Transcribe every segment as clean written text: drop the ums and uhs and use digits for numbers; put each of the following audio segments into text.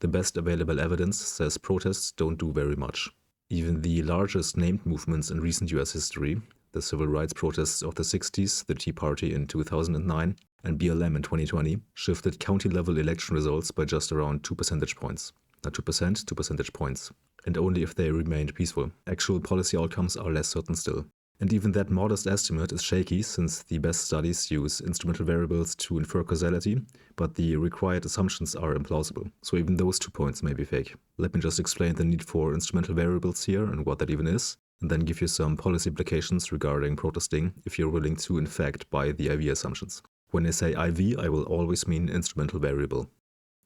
The best available evidence says protests don't do very much. Even the largest named movements in recent US history, the civil rights protests of the 60s, the Tea Party in 2009, and BLM in 2020, shifted county-level election results by just around 2 percentage points. Not 2%, 2 percentage points. And only if they remained peaceful. Actual policy outcomes are less certain still. And even that modest estimate is shaky, since the best studies use instrumental variables to infer causality, but the required assumptions are implausible. So even those 2 points may be fake. Let me just explain the need for instrumental variables here and what that even is, and then give you some policy implications regarding protesting if you're willing to in fact buy the IV assumptions. When I say IV, I will always mean instrumental variable.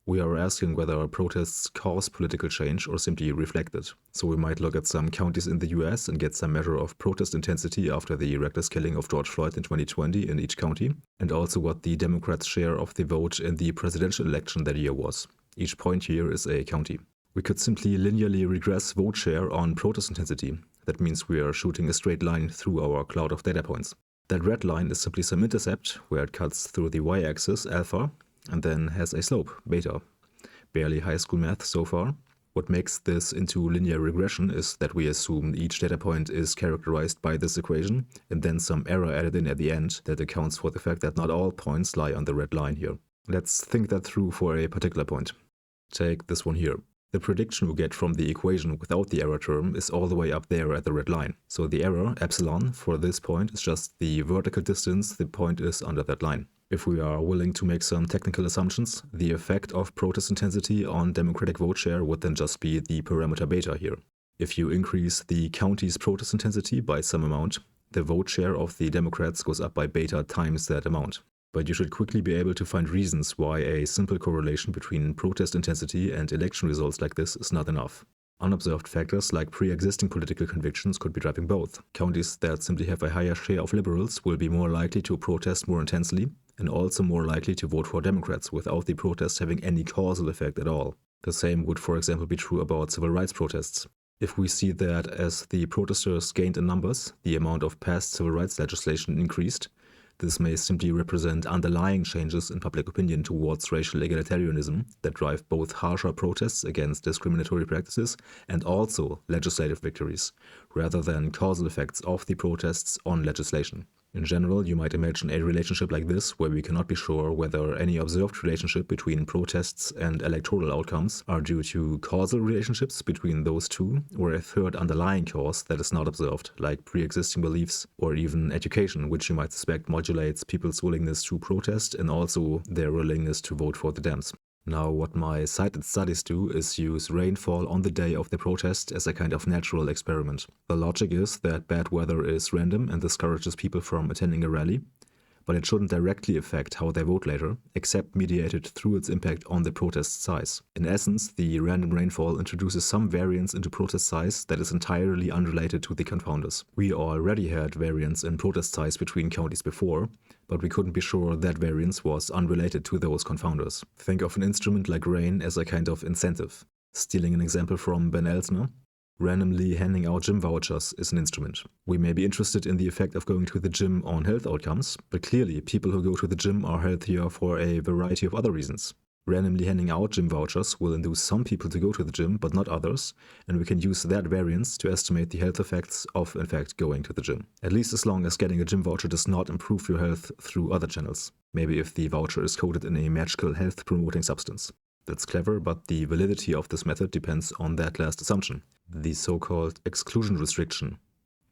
We are asking whether protests cause political change or simply reflect it. So we might look at some counties in the US and get some measure of protest intensity after the reckless killing of George Floyd in 2020 in each county, and also what the Democrats' share of the vote in the presidential election that year was. Each point here is a county. We could simply linearly regress vote share on protest intensity. That means we are shooting a straight line through our cloud of data points. That red line is simply some intercept where it cuts through the y-axis, alpha, and then has a slope, beta. Barely high school math so far. What makes this into linear regression is that we assume each data point is characterized by this equation, and then some error added in at the end that accounts for the fact that not all points lie on the red line here. Let's think that through for a particular point. Take this one here. The prediction we get from the equation without the error term is all the way up there at the red line. So the error, epsilon, for this point is just the vertical distance the point is under that line. If we are willing to make some technical assumptions, the effect of protest intensity on Democratic vote share would then just be the parameter beta here. If you increase the county's protest intensity by some amount, the vote share of the Democrats goes up by beta times that amount. But you should quickly be able to find reasons why a simple correlation between protest intensity and election results like this is not enough. Unobserved factors like pre-existing political convictions could be driving both. Counties that simply have a higher share of liberals will be more likely to protest more intensely, and also more likely to vote for Democrats without the protest having any causal effect at all. The same would, for example, be true about civil rights protests. If we see that as the protesters gained in numbers, the amount of passed civil rights legislation increased, this may simply represent underlying changes in public opinion towards racial egalitarianism that drive both harsher protests against discriminatory practices and also legislative victories, rather than causal effects of the protests on legislation. In general, you might imagine a relationship like this where we cannot be sure whether any observed relationship between protests and electoral outcomes are due to causal relationships between those two, or a third underlying cause that is not observed, like pre-existing beliefs or even education, which you might suspect modulates people's willingness to protest and also their willingness to vote for the Dems. Now, what my cited studies do is use rainfall on the day of the protest as a kind of natural experiment. The logic is that bad weather is random and discourages people from attending a rally, but it shouldn't directly affect how they vote later, except mediated through its impact on the protest size. In essence, the random rainfall introduces some variance into protest size that is entirely unrelated to the confounders. We already had variance in protest size between counties before, but we couldn't be sure that variance was unrelated to those confounders. Think of an instrument like rain as a kind of incentive. Stealing an example from Ben Elsner, randomly handing out gym vouchers is an instrument. We may be interested in the effect of going to the gym on health outcomes, but clearly people who go to the gym are healthier for a variety of other reasons. Randomly handing out gym vouchers will induce some people to go to the gym, but not others, and we can use that variance to estimate the health effects of, in fact, going to the gym. At least as long as getting a gym voucher does not improve your health through other channels. Maybe if the voucher is coated in a magical health-promoting substance. That's clever, but the validity of this method depends on that last assumption, the so-called exclusion restriction.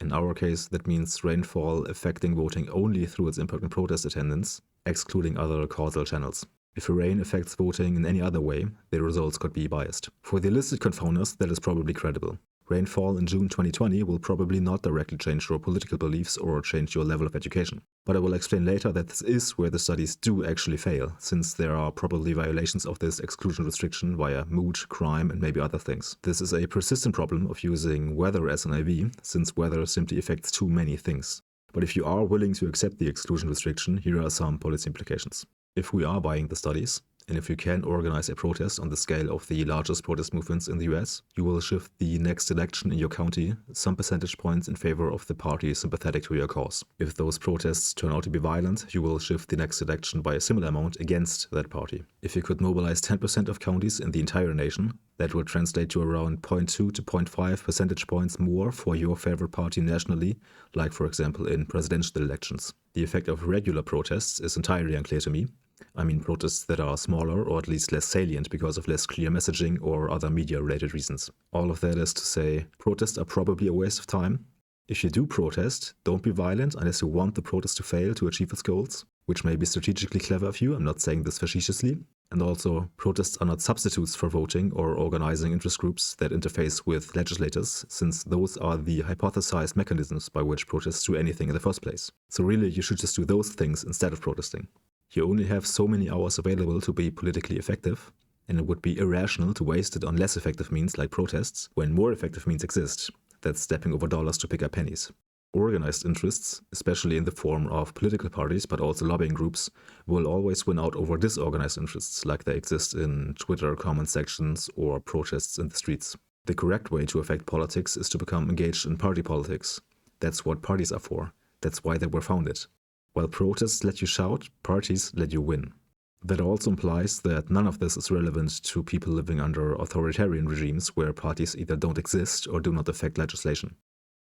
In our case, that means rainfall affecting voting only through its impact on protest attendance, excluding other causal channels. If rain affects voting in any other way, the results could be biased. For the listed confounders, that is probably credible. Rainfall in June 2020 will probably not directly change your political beliefs or change your level of education. But I will explain later that this is where the studies do actually fail, since there are probably violations of this exclusion restriction via mood, crime, and maybe other things. This is a persistent problem of using weather as an IV, since weather simply affects too many things. But if you are willing to accept the exclusion restriction, here are some policy implications. If we are buying the studies, and if you can organize a protest on the scale of the largest protest movements in the US, you will shift the next election in your county some percentage points in favor of the party sympathetic to your cause. If those protests turn out to be violent, you will shift the next election by a similar amount against that party. If you could mobilize 10% of counties in the entire nation, that would translate to around 0.2 to 0.5 percentage points more for your favorite party nationally, like for example in presidential elections. The effect of regular protests is entirely unclear to me. I mean protests that are smaller or at least less salient because of less clear messaging or other media-related reasons. All of that is to say, protests are probably a waste of time. If you do protest, don't be violent unless you want the protest to fail to achieve its goals, which may be strategically clever of you, I'm not saying this facetiously. And also, protests are not substitutes for voting or organizing interest groups that interface with legislators, since those are the hypothesized mechanisms by which protests do anything in the first place. So really, you should just do those things instead of protesting. You only have so many hours available to be politically effective, and it would be irrational to waste it on less effective means like protests when more effective means exist. That's stepping over dollars to pick up pennies. Organized interests, especially in the form of political parties but also lobbying groups, will always win out over disorganized interests like they exist in Twitter comment sections or protests in the streets. The correct way to affect politics is to become engaged in party politics. That's what parties are for. That's why they were founded. While protests let you shout, parties let you win. That also implies that none of this is relevant to people living under authoritarian regimes where parties either don't exist or do not affect legislation.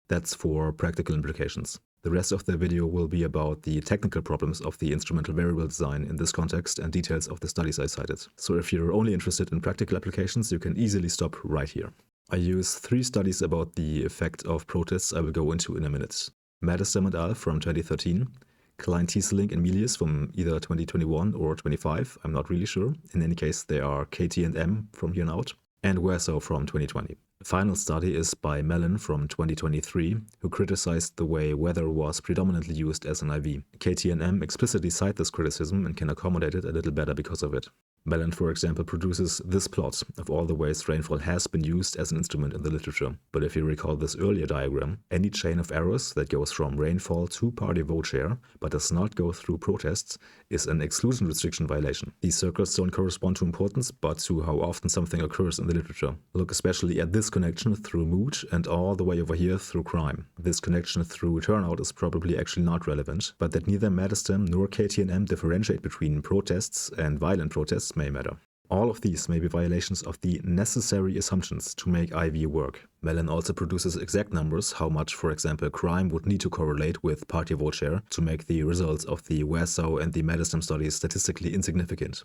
That's for practical implications. The rest of the video will be about the technical problems of the instrumental variable design in this context and details of the studies I cited. So if you're only interested in practical applications, you can easily stop right here. I use 3 studies about the effect of protests I will go into in a minute. Madison et al. From 2013, Klein-Tieseling and Milius from either 2021 or 25, I'm not really sure. In any case, they are KT and M from here on out, and Wersow from 2020. The final study is by Mellon from 2023, who criticized the way weather was predominantly used as an IV. KT and M explicitly cite this criticism and can accommodate it a little better because of it. Mellon, for example, produces this plot of all the ways rainfall has been used as an instrument in the literature. But if you recall this earlier diagram, any chain of errors that goes from rainfall to party vote share, but does not go through protests, is an exclusion restriction violation. These circles don't correspond to importance, but to how often something occurs in the literature. Look especially at this connection through mood and all the way over here through crime. This connection through turnout is probably actually not relevant, but that neither Madison nor KT&M differentiate between protests and violent protests may matter. All of these may be violations of the necessary assumptions to make IV work. Mellon also produces exact numbers how much, for example, crime would need to correlate with party vote share to make the results of the Wersow and the Madison studies statistically insignificant.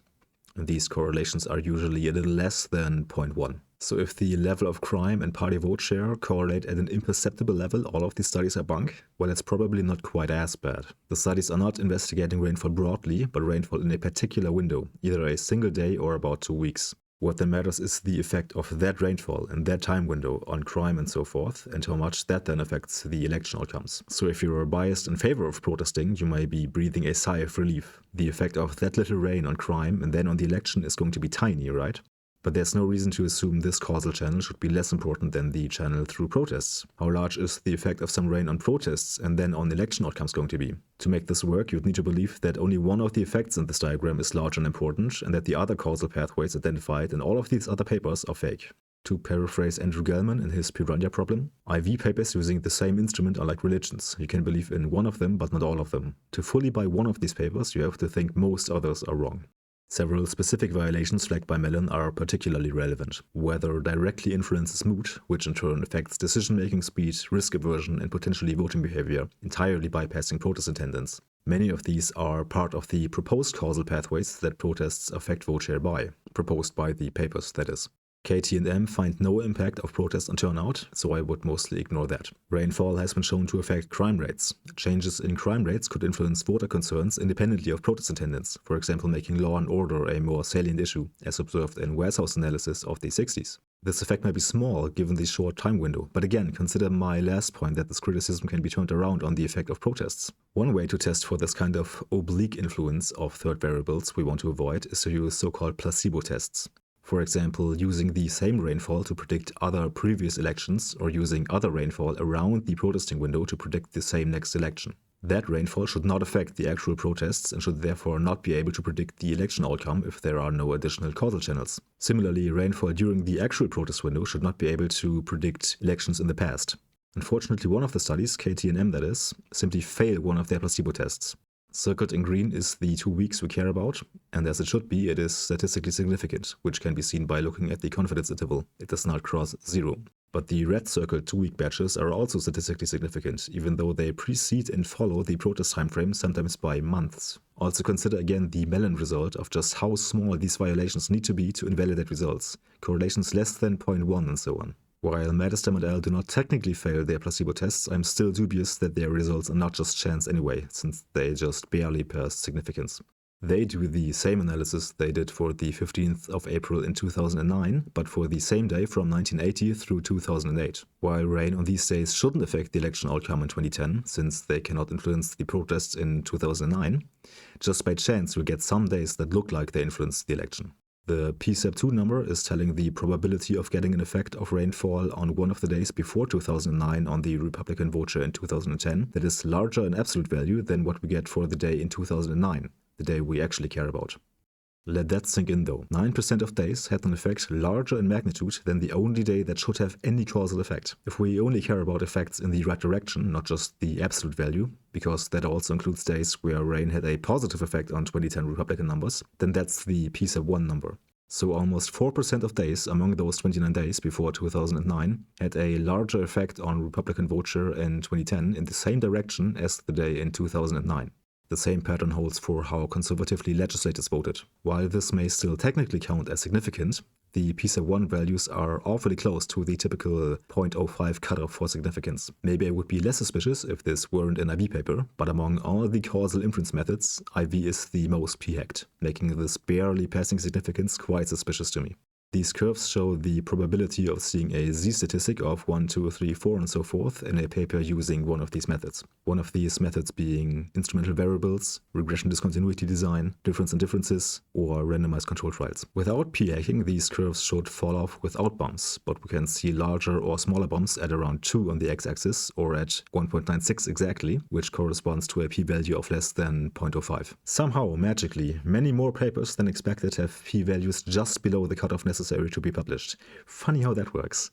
And these correlations are usually a little less than 0.1. So if the level of crime and party vote share correlate at an imperceptible level, all of these studies are bunk? Well, it's probably not quite as bad. The studies are not investigating rainfall broadly, but rainfall in a particular window, either a single day or about 2 weeks. What then matters is the effect of that rainfall in that time window on crime and so forth, and how much that then affects the election outcomes. So if you're biased in favor of protesting, you may be breathing a sigh of relief. The effect of that little rain on crime and then on the election is going to be tiny, right? But there's no reason to assume this causal channel should be less important than the channel through protests. How large is the effect of some rain on protests and then on election outcomes going to be? To make this work, you'd need to believe that only one of the effects in this diagram is large and important, and that the other causal pathways identified in all of these other papers are fake. To paraphrase Andrew Gelman in his Piranha problem, IV papers using the same instrument are like religions. You can believe in one of them, but not all of them. To fully buy one of these papers, you have to think most others are wrong. Several specific violations flagged by Mellon are particularly relevant. Weather directly influences mood, which in turn affects decision-making speed, risk aversion, and potentially voting behavior, entirely bypassing protest attendance. Many of these are part of the proposed causal pathways that protests affect vote share by, proposed by the papers, that is. KT&M find no impact of protest on turnout, so I would mostly ignore that. Rainfall has been shown to affect crime rates. Changes in crime rates could influence voter concerns independently of protest attendance, for example making law and order a more salient issue, as observed in Wersow's analysis of the 60s. This effect may be small given the short time window, but again, consider my last point that this criticism can be turned around on the effect of protests. One way to test for this kind of oblique influence of third variables we want to avoid is to use so-called placebo tests. For example, using the same rainfall to predict other previous elections or using other rainfall around the protesting window to predict the same next election. That rainfall should not affect the actual protests and should therefore not be able to predict the election outcome if there are no additional causal channels. Similarly, rainfall during the actual protest window should not be able to predict elections in the past. Unfortunately, one of the studies, KT&M that is, simply failed one of their placebo tests. Circled in green is the 2 weeks we care about, and as it should be, it is statistically significant, which can be seen by looking at the confidence interval. It does not cross 0. But the red circled 2-week batches are also statistically significant, even though they precede and follow the protest timeframe, sometimes by months. Also consider again the melon result of just how small these violations need to be to invalidate results, correlations less than 0.1 and so on. While Madistam and al. Do not technically fail their placebo tests, I'm still dubious that their results are not just chance anyway, since they just barely passed significance. They do the same analysis they did for the 15th of April in 2009, but for the same day from 1980 through 2008. While rain on these days shouldn't affect the election outcome in 2010, since they cannot influence the protests in 2009, just by chance you'll get some days that look like they influenced the election. The PSEP2 number is telling the probability of getting an effect of rainfall on one of the days before 2009 on the Republican vote share in 2010 that is larger in absolute value than what we get for the day in 2009, the day we actually care about. Let that sink in though. 9% of days had an effect larger in magnitude than the only day that should have any causal effect. If we only care about effects in the right direction, not just the absolute value, because that also includes days where rain had a positive effect on 2010 Republican numbers, then that's the PSEP1 number. So almost 4% of days among those 29 days before 2009 had a larger effect on Republican vote share in 2010 in the same direction as the day in 2009. The same pattern holds for how conservatively legislators voted. While this may still technically count as significant, the PSEP1 values are awfully close to the typical 0.05 cutoff for significance. Maybe I would be less suspicious if this weren't an IV paper, but among all the causal inference methods, IV is the most p-hacked, making this barely passing significance quite suspicious to me. These curves show the probability of seeing a z-statistic of 1, 2, 3, 4 and so forth in a paper using one of these methods. One of these methods being instrumental variables, regression discontinuity design, difference in differences, or randomized control trials. Without p-hacking, these curves should fall off without bumps, but we can see larger or smaller bumps at around 2 on the x-axis or at 1.96 exactly, which corresponds to a p-value of less than 0.05. Somehow, magically, many more papers than expected have p-values just below the cutoff necessary to be published. Funny how that works.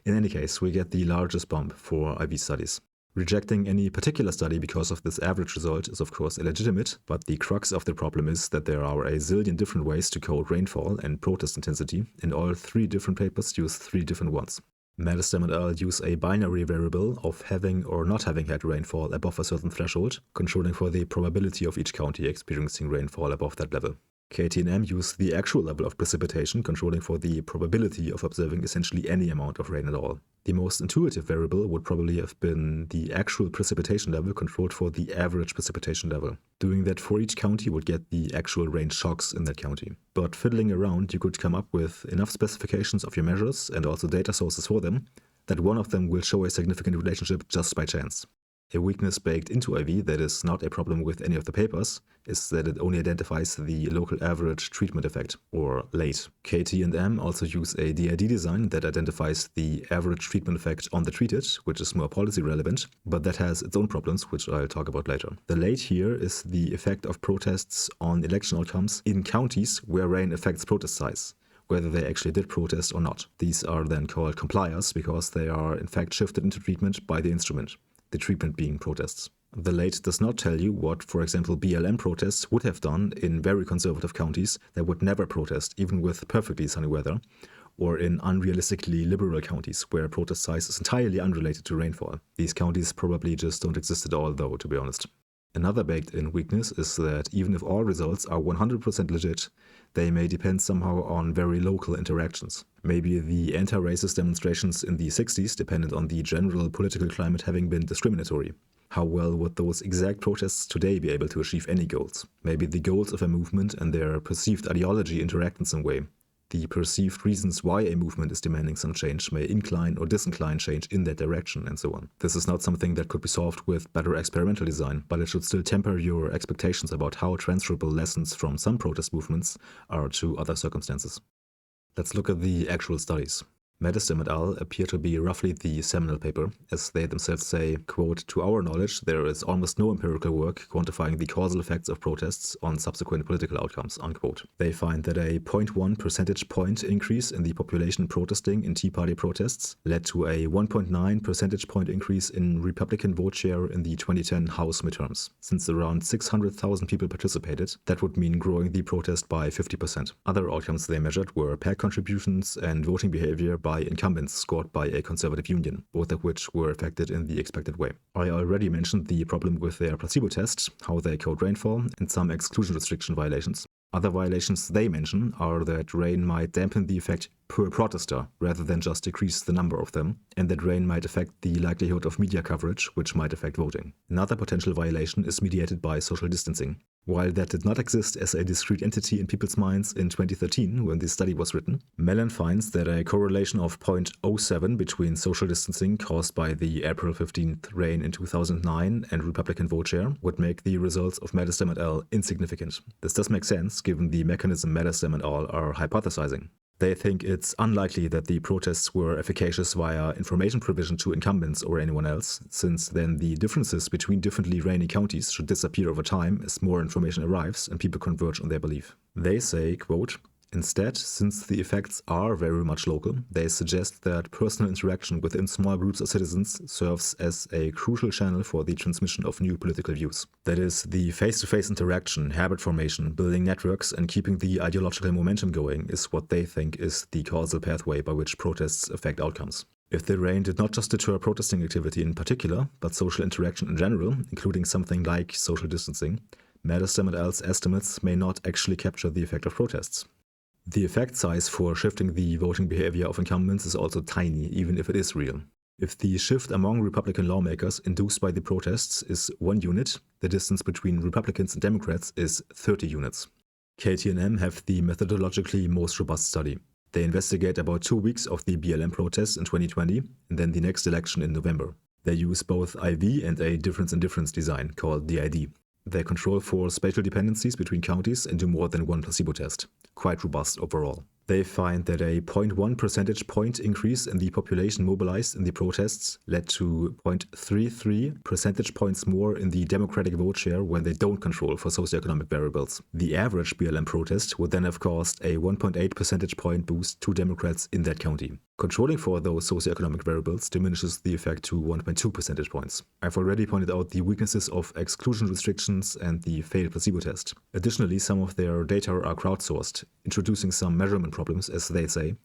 In any case, we get the largest bump for IV studies. Rejecting any particular study because of this average result is of course illegitimate, but the crux of the problem is that there are a zillion different ways to code rainfall and protest intensity, and all 3 different papers use 3 different ones. Madistam and al. Use a binary variable of having or not having had rainfall above a certain threshold, controlling for the probability of each county experiencing rainfall above that level. KT&M use the actual level of precipitation, controlling for the probability of observing essentially any amount of rain at all. The most intuitive variable would probably have been the actual precipitation level controlled for the average precipitation level. Doing that for each county would get the actual rain shocks in that county. But fiddling around, you could come up with enough specifications of your measures and also data sources for them that one of them will show a significant relationship just by chance. A weakness baked into IV that is not a problem with any of the papers is that it only identifies the local average treatment effect, or LATE. KT&M also use a DID design that identifies the average treatment effect on the treated, which is more policy relevant, but that has its own problems, which I'll talk about later. The LATE here is the effect of protests on election outcomes in counties where rain affects protest size, whether they actually did protest or not. These are then called compliers because they are in fact shifted into treatment by the instrument, the treatment being protests. The LATE does not tell you what, for example, BLM protests would have done in very conservative counties that would never protest, even with perfectly sunny weather, or in unrealistically liberal counties where protest size is entirely unrelated to rainfall. These counties probably just don't exist at all, though, to be honest. Another baked-in weakness is that even if all results are 100% legit, they may depend somehow on very local interactions. Maybe the anti-racist demonstrations in the 60s depended on the general political climate having been discriminatory. How well would those exact protests today be able to achieve any goals? Maybe the goals of a movement and their perceived ideology interact in some way. The perceived reasons why a movement is demanding some change may incline or disincline change in that direction, and so on. This is not something that could be solved with better experimental design, but it should still temper your expectations about how transferable lessons from some protest movements are to other circumstances. Let's look at the actual studies. Medestim et al. Appear to be roughly the seminal paper, as they themselves say, quote, "To our knowledge, there is almost no empirical work quantifying the causal effects of protests on subsequent political outcomes," unquote. They find that a 0.1 percentage point increase in the population protesting in Tea Party protests led to a 1.9 percentage point increase in Republican vote share in the 2010 House midterms. Since around 600,000 people participated, that would mean growing the protest by 50%. Other outcomes they measured were PAC contributions and voting behavior by incumbents scored by a conservative union, both of which were affected in the expected way. I already mentioned the problem with their placebo test, how they code rainfall, and some exclusion restriction violations. Other violations they mention are that rain might dampen the effect per protester rather than just decrease the number of them, and that rain might affect the likelihood of media coverage, which might affect voting. Another potential violation is mediated by social distancing. While that did not exist as a discrete entity in people's minds in 2013 when this study was written, Mellon finds that a correlation of 0.07 between social distancing caused by the April 15th rain in 2009 and Republican vote share would make the results of Medestim et al. Insignificant. This does make sense given the mechanism Medestim et al. Are hypothesizing. They think it's unlikely that the protests were efficacious via information provision to incumbents or anyone else, since then the differences between differently rainy counties should disappear over time as more information arrives and people converge on their belief. They say, quote, "Instead, since the effects are very much local, they suggest that personal interaction within small groups of citizens serves as a crucial channel for the transmission of new political views. That is, the face-to-face interaction, habit formation, building networks, and keeping the ideological momentum going is what they think is the causal pathway by which protests affect outcomes. If the rain did not just deter protesting activity in particular, but social interaction in general, including something like social distancing, Medestim et al.'s estimates may not actually capture the effect of protests. The effect size for shifting the voting behavior of incumbents is also tiny, even if it is real. If the shift among Republican lawmakers induced by the protests is 1 unit, the distance between Republicans and Democrats is 30 units. KT&M have the methodologically most robust study. They investigate about 2 weeks of the BLM protests in 2020 and then the next election in November. They use both IV and a difference in difference design called DID. They control for spatial dependencies between counties and do more than one placebo test. Quite robust overall. They find that a 0.1 percentage point increase in the population mobilized in the protests led to 0.33 percentage points more in the Democratic vote share when they don't control for socioeconomic variables. The average BLM protest would then have caused a 1.8 percentage point boost to Democrats in that county. Controlling for those socioeconomic variables diminishes the effect to 1.2 percentage points. I've already pointed out the weaknesses of exclusion restrictions and the failed placebo test. Additionally, some of their data are crowdsourced, introducing some measurement problems, as they say,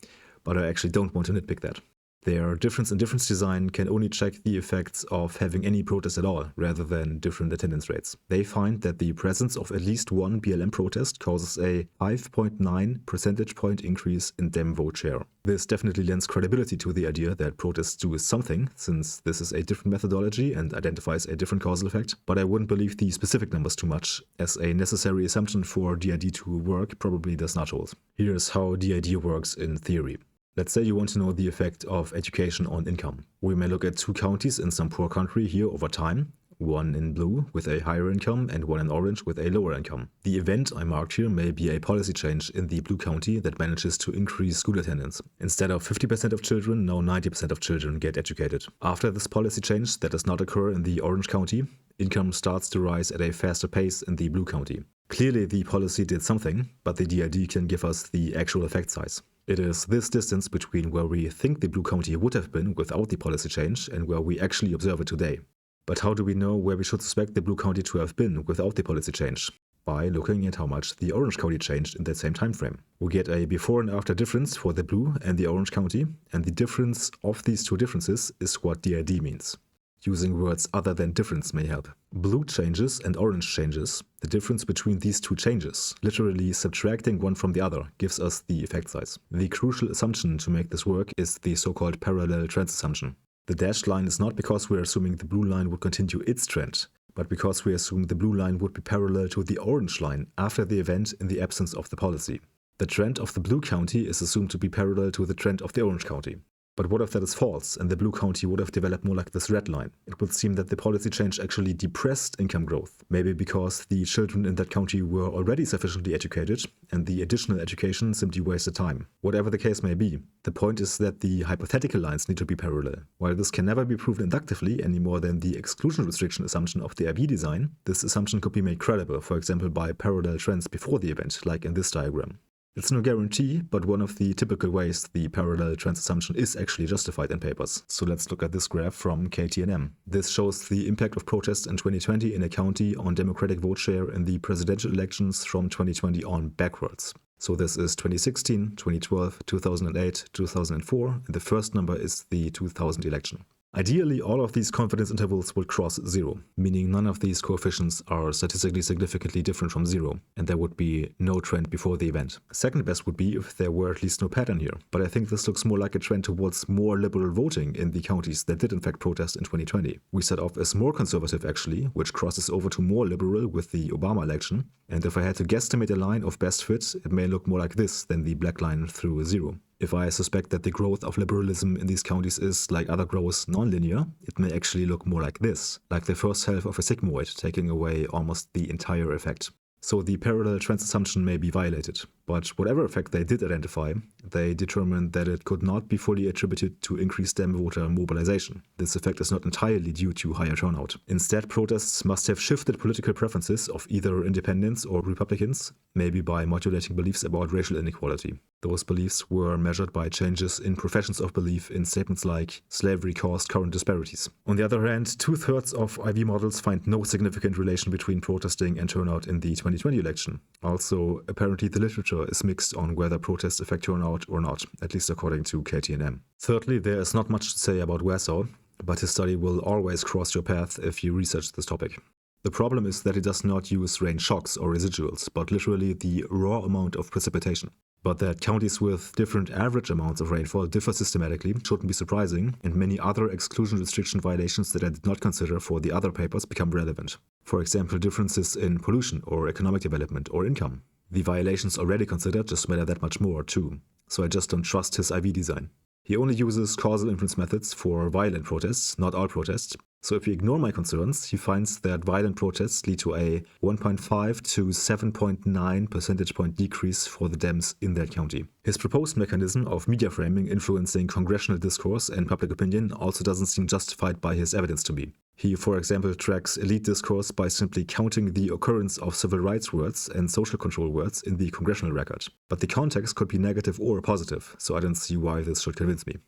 but I actually don't want to nitpick that. Their difference in difference design can only check the effects of having any protest at all, rather than different attendance rates. They find that the presence of at least one BLM protest causes a 5.9 percentage point increase in Dem vote share. This definitely lends credibility to the idea that protests do something, since this is a different methodology and identifies a different causal effect, but I wouldn't believe the specific numbers too much, as a necessary assumption for DID to work probably does not hold. Here's how DID works in theory. Let's say you want to know the effect of education on income. We may look at 2 counties in some poor country here over time, one in blue with a higher income and one in orange with a lower income. The event I marked here may be a policy change in the blue county that manages to increase school attendance. Instead of 50% of children, now 90% of children get educated. After this policy change that does not occur in the orange county, income starts to rise at a faster pace in the blue county. Clearly the policy did something, but the DID can give us the actual effect size. It is this distance between where we think the blue county would have been without the policy change and where we actually observe it today. But how do we know where we should suspect the blue county to have been without the policy change? By looking at how much the orange county changed in that same time frame. We get a before and after difference for the blue and the orange county, and the difference of these two differences is what DID means. Using words other than difference may help. Blue changes and orange changes, the difference between these two changes, literally subtracting one from the other, gives us the effect size. The crucial assumption to make this work is the so-called parallel trends assumption. The dashed line is not because we're assuming the blue line would continue its trend, but because we assume the blue line would be parallel to the orange line after the event in the absence of the policy. The trend of the blue county is assumed to be parallel to the trend of the orange county. But what if that is false and the blue county would have developed more like this red line? It would seem that the policy change actually depressed income growth, maybe because the children in that county were already sufficiently educated and the additional education simply wasted time. Whatever the case may be, the point is that the hypothetical lines need to be parallel. While this can never be proven inductively any more than the exclusion restriction assumption of the IB design, this assumption could be made credible, for example by parallel trends before the event, like in this diagram. It's no guarantee, but one of the typical ways the parallel trends assumption is actually justified in papers. So let's look at this graph from KTNM. This shows the impact of protests in 2020 in a county on Democratic vote share in the presidential elections from 2020 on backwards. So this is 2016, 2012, 2008, 2004, and the first number is the 2000 election. Ideally, all of these confidence intervals would cross zero, meaning none of these coefficients are statistically significantly different from zero, and there would be no trend before the event. Second best would be if there were at least no pattern here, but I think this looks more like a trend towards more liberal voting in the counties that did in fact protest in 2020. We set off as more conservative actually, which crosses over to more liberal with the Obama election, and if I had to guesstimate a line of best fit, it may look more like this than the black line through zero. If I suspect that the growth of liberalism in these counties is, like other growths, nonlinear, it may actually look more like this, like the first half of a sigmoid, taking away almost the entire effect. So the parallel trends assumption may be violated, but whatever effect they did identify, they determined that it could not be fully attributed to increased Dem voter mobilization. This effect is not entirely due to higher turnout. Instead, protests must have shifted political preferences of either independents or Republicans, maybe by modulating beliefs about racial inequality. Those beliefs were measured by changes in professions of belief in statements like slavery caused current disparities. On the other hand, 2/3 of IV models find no significant relation between protesting and turnout in the 2020 election. Also, apparently the literature is mixed on whether protests affect turnout or not, at least according to KTNM. Thirdly, there is not much to say about Warsaw, but his study will always cross your path if you research this topic. The problem is that it does not use rain shocks or residuals, but literally the raw amount of precipitation. But that counties with different average amounts of rainfall differ systematically shouldn't be surprising, and many other exclusion restriction violations that I did not consider for the other papers become relevant. For example, differences in pollution or economic development or income. The violations already considered just matter that much more too, so I just don't trust his IV design. He only uses causal inference methods for violent protests, not all protests. So if you ignore my concerns, he finds that violent protests lead to a 1.5 to 7.9 percentage point decrease for the Dems in that county. His proposed mechanism of media framing influencing congressional discourse and public opinion also doesn't seem justified by his evidence to me. He, for example, tracks elite discourse by simply counting the occurrence of civil rights words and social control words in the congressional record. But the context could be negative or positive, so I don't see why this should convince me.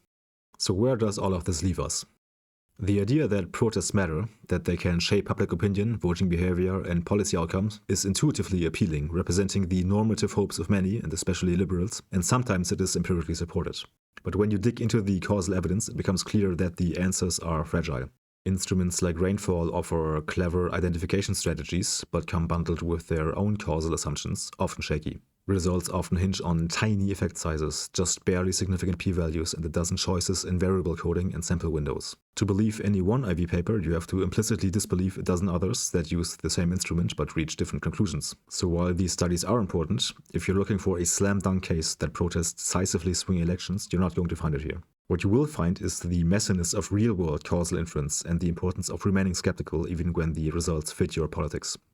So where does all of this leave us? The idea that protests matter, that they can shape public opinion, voting behavior, and policy outcomes is intuitively appealing, representing the normative hopes of many, and especially liberals, and sometimes it is empirically supported. But when you dig into the causal evidence, it becomes clear that the answers are fragile. Instruments like rainfall offer clever identification strategies, but come bundled with their own causal assumptions, often shaky. Results often hinge on tiny effect sizes, just barely significant p-values, and a dozen choices in variable coding and sample windows. To believe any one IV paper, you have to implicitly disbelieve a dozen others that use the same instrument but reach different conclusions. So while these studies are important, if you're looking for a slam dunk case that protests decisively swing elections, you're not going to find it here. What you will find is the messiness of real-world causal inference and the importance of remaining skeptical even when the results fit your politics.